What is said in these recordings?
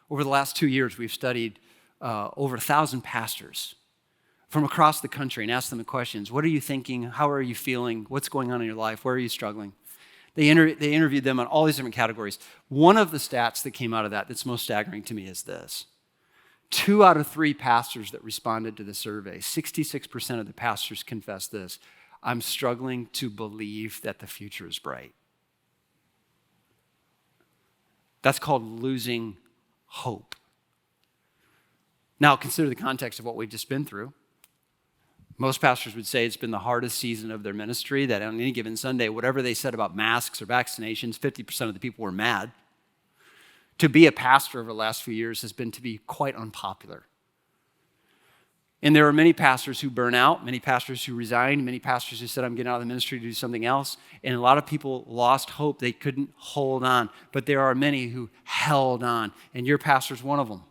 Over the last 2 years, we've studied over 1,000 pastors from across the country and asked them the questions. What are you thinking? How are you feeling? What's going on in your life? Where are you struggling? They interviewed them on all these different categories. One of the stats that came out of that that's most staggering to me is this. 2 out of 3 pastors that responded to the survey, 66% of the pastors confessed this: I'm struggling to believe that the future is bright. That's called losing hope. Now, consider the context of what we've just been through. Most pastors would say it's been the hardest season of their ministry, that on any given Sunday, whatever they said about masks or vaccinations, 50% of the people were mad. To be a pastor over the last few years has been to be quite unpopular. And there are many pastors who burn out, many pastors who resigned, many pastors who said, I'm getting out of the ministry to do something else. And a lot of people lost hope. They couldn't hold on. But there are many who held on. And your pastor's one of them.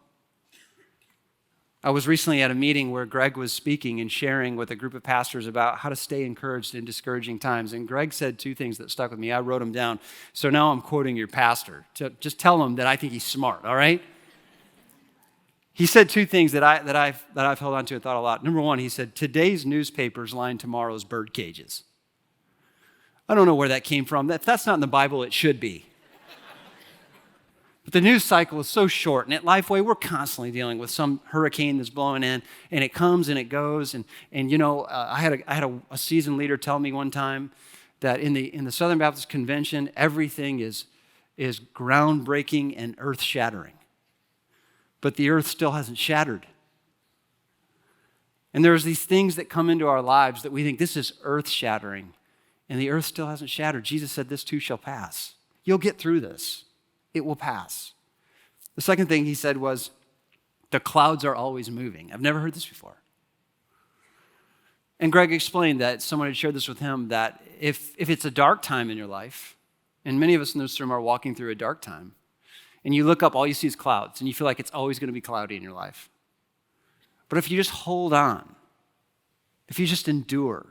I was recently at a meeting where Greg was speaking and sharing with a group of pastors about how to stay encouraged in discouraging times. And Greg said 2 things that stuck with me. I wrote them down. So now I'm quoting your pastor. Just tell him that I think he's smart, all right? He said 2 things that I've held on to and thought a lot. Number 1, he said, today's newspapers line tomorrow's bird cages. I don't know where that came from. If that's not in the Bible, it should be. But the news cycle is so short, and at Lifeway, we're constantly dealing with some hurricane that's blowing in, and it comes and it goes. And you know, I had a seasoned leader tell me one time that in the Southern Baptist Convention, everything is groundbreaking and earth-shattering. But the earth still hasn't shattered. And there's these things that come into our lives that we think this is earth-shattering, and the earth still hasn't shattered. Jesus said, this too shall pass. You'll get through this. It will pass. The second thing he said was, the clouds are always moving. I've never heard this before. And Greg explained that someone had shared this with him, that if it's a dark time in your life, and many of us in this room are walking through a dark time, and you look up, all you see is clouds, and you feel like it's always going to be cloudy in your life. But if you just hold on, if you just endure,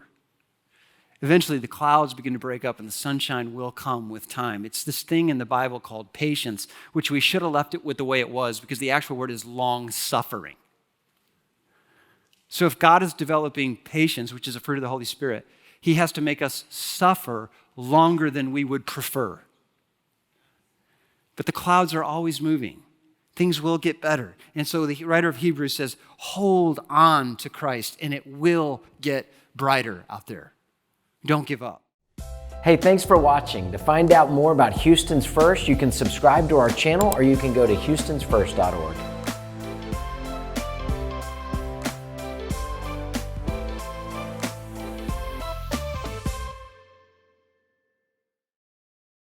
eventually the clouds begin to break up and the sunshine will come with time. It's this thing in the Bible called patience, which we should have left it with the way it was, because the actual word is long-suffering. So if God is developing patience, which is a fruit of the Holy Spirit, he has to make us suffer longer than we would prefer. But the clouds are always moving. Things will get better. And so the writer of Hebrews says, hold on to Christ, and it will get brighter out there. Don't give up. Hey, thanks for watching. To find out more about Houston's First, you can subscribe to our channel, or you can go to houstonsfirst.org.